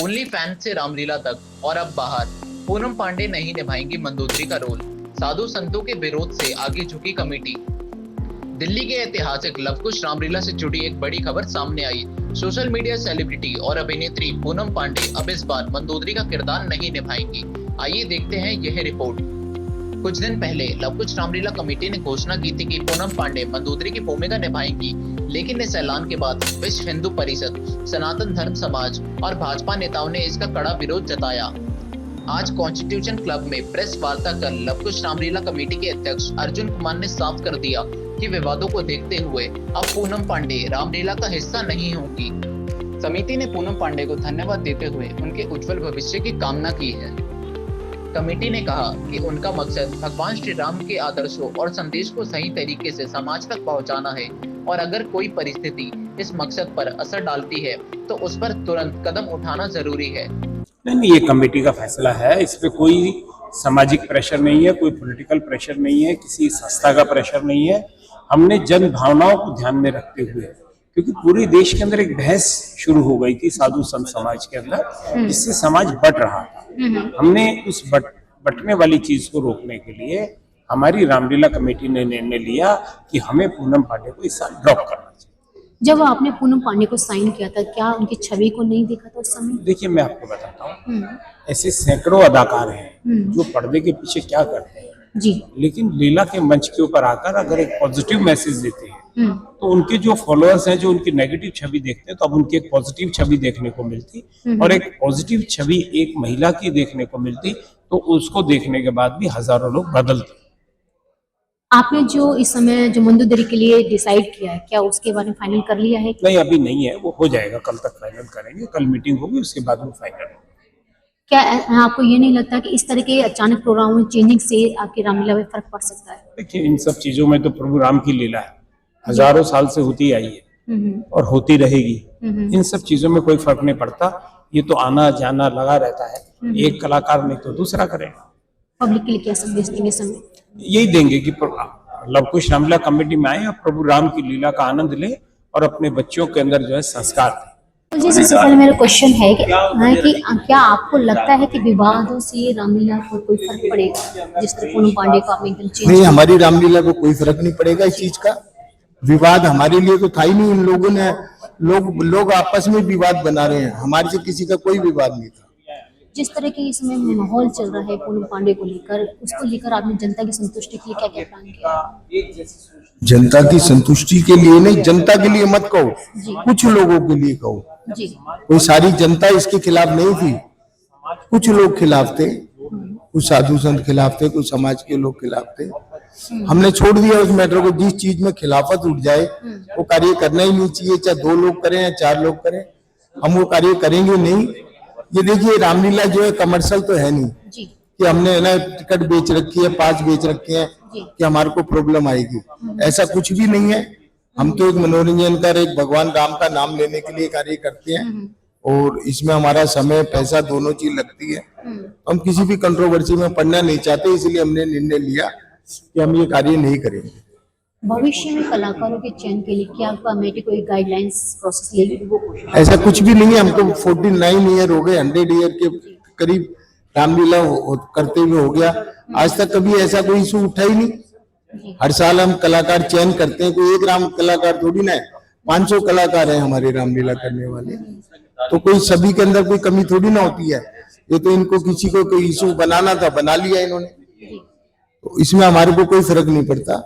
Only fan से रामलीला तक और अब बाहर, पूनम पांडे नहीं निभाएंगी मंदोदरी का रोल। साधु संतों के विरोध से आगे झुकी कमेटी। दिल्ली के ऐतिहासिक लवकुश रामलीला से जुड़ी एक बड़ी खबर सामने आई। सोशल मीडिया सेलिब्रिटी और अभिनेत्री पूनम पांडे अब इस बार मंदोदरी का किरदार नहीं निभाएंगी। आइए देखते हैं यह रिपोर्ट। कुछ दिन पहले लवकुश रामलीला कमेटी ने घोषणा की थी कि पूनम पांडे मंदोदरी की भूमिका निभाएंगी, लेकिन इस ऐलान के बाद विश्व हिंदू परिषद, सनातन धर्म समाज और भाजपा नेताओं ने इसका कड़ा विरोध जताया। आज कॉन्स्टिट्यूशन क्लब में प्रेस वार्ता कर लवकुश रामलीला कमेटी के अध्यक्ष अर्जुन कुमार ने साफ कर दिया कि विवादों को देखते हुए अब पूनम पांडे रामलीला का हिस्सा नहीं होंगी। समिति ने पूनम पांडे को धन्यवाद देते हुए उनके उज्जवल भविष्य की कामना की है। कमेटी ने कहा कि उनका मकसद भगवान श्री राम के आदर्शों और संदेश को सही तरीके से समाज तक पहुंचाना है और अगर कोई परिस्थिति इस मकसद पर असर डालती है तो उस पर तुरंत कदम उठाना जरूरी है। नहीं, ये कमेटी का फैसला है। इस पे कोई सामाजिक प्रेशर नहीं है, कोई पॉलिटिकल प्रेशर नहीं है, किसी संस्था का प्रेशर नहीं है। हमने जन भावनाओं को ध्यान में रखते हुए, क्योंकि पूरे देश के अंदर एक बहस शुरू हो गई थी साधु संत समाज के अंदर, जिससे समाज बट रहा था। हमने उस बटने वाली चीज को रोकने के लिए हमारी रामलीला कमेटी ने निर्णय लिया कि हमें पूनम पांडे को इस साल ड्रॉप करना चाहिए। जब आपने पूनम पांडे को साइन किया था, क्या उनकी छवि को नहीं देखा था उस समय? देखिए, मैं आपको बताता हूँ, ऐसे सैकड़ों अदाकार हैं जो पर्दे के पीछे क्या करते हैं जी, लेकिन लीला के मंच के ऊपर आकर अगर एक पॉजिटिव मैसेज देते हैं तो उनके जो फॉलोअर्स हैं जो उनकी नेगेटिव छवि देखते हैं, तो अब उनकी एक पॉजिटिव छवि देखने को मिलती और एक पॉजिटिव छवि एक महिला की देखने को मिलती, तो उसको देखने के बाद भी हजारों लोग बदलते। आपने जो इस समय जो मंदोदरी के लिए डिसाइड किया है, क्या उसके बारे में फाइनल कर लिया है? नहीं, अभी नहीं है, वो हो जाएगा, कल तक फाइनल करेंगे। कल मीटिंग होगी, उसके बाद वो फाइनल होगा। क्या आपको ये नहीं लगता कि इस तरह के अचानक प्रोग्राम में चेंजिंग से आपकी रामलीला में फर्क पड़ सकता है? देखिए, इन सब चीजों में तो प्रभु राम की लीला है, हजारों साल से होती आई है और होती रहेगी। इन सब चीजों में कोई फर्क नहीं पड़ता। ये तो आना जाना लगा रहता है। एक कलाकार नहीं तो दूसरा करेगा। पब्लिक के लिए क्या संदेश देंगे समय? यही देंगे कि लवकुश रामलीला कमेटी में आए और प्रभु राम की लीला का आनंद ले और अपने बच्चों के अंदर जो है संस्कार दें। मुझे सबसे पहले मेरा क्वेश्चन है कि क्या आपको लगता है कि विवादों से रामलीला को कोई फर्क पड़ेगा? जिस तरह पूनम पांडे को आपने एकदम चेंज नहीं, हमारी रामलीला को कोई फर्क नहीं पड़ेगा इस चीज का। विवाद हमारे लिए तो था ही नहीं। इन लोगों ने लोग आपस में विवाद बना रहे हैं, हमारे से किसी का कोई विवाद नहीं था। जिस तरह के इसमें माहौल चल रहा है पूनम पांडे को लेकर, उसको लेकर आपने जनता की संतुष्टि के लिए क्या क्या प्लान किया? जनता की संतुष्टि के लिए नहीं, जनता के लिए मत कहो, कुछ लोगों के लिए कहो जी। कोई सारी जनता इसके खिलाफ नहीं थी, कुछ लोग खिलाफ थे, कुछ साधु संत खिलाफ थे, कुछ समाज के लोग खिलाफ थे। हमने छोड़ दिया उस मैटर को। जिस चीज में खिलाफत उठ जाए वो कार्य करना ही नहीं चाहिए, चाहे 2 लोग करें या 4 लोग करें, हम वो कार्य करेंगे नहीं। ये देखिए, रामलीला जो है कमर्शियल तो है नहीं जी। कि हमने ना टिकट बेच रखी है, 5 बेच रखे हैं कि हमारे को प्रॉब्लम आएगी, ऐसा कुछ भी नहीं है। हम तो एक मनोरंजन कर, एक भगवान राम का नाम लेने के लिए कार्य करते हैं और इसमें हमारा समय पैसा दोनों चीज लगती है। हम किसी भी कंट्रोवर्सी में पड़ना नहीं चाहते, इसलिए हमने निर्णय लिया कि हम ये कार्य नहीं करेंगे। भविष्य में कलाकारों के चयन के लिए क्या कमेटी कोई गाइडलाइंस प्रोसेस लेगी? ऐसा कुछ भी नहीं है। हमको 49 ईयर हो गए, 100 ईयर के करीब रामलीला करते हुए हो गया। आज तक कभी ऐसा कोई इशू उठा ही नहीं। हर साल हम कलाकार चयन करते हैं, कोई एक राम कलाकार थोड़ी ना है, 500 कलाकार हैं हमारे रामलीला करने वाले, तो कोई सभी के अंदर कोई कमी थोड़ी ना होती है। ये तो इनको किसी को कोई इशू बनाना था, बना लिया इन्होंने, तो इसमें हमारे को कोई फर्क नहीं पड़ता।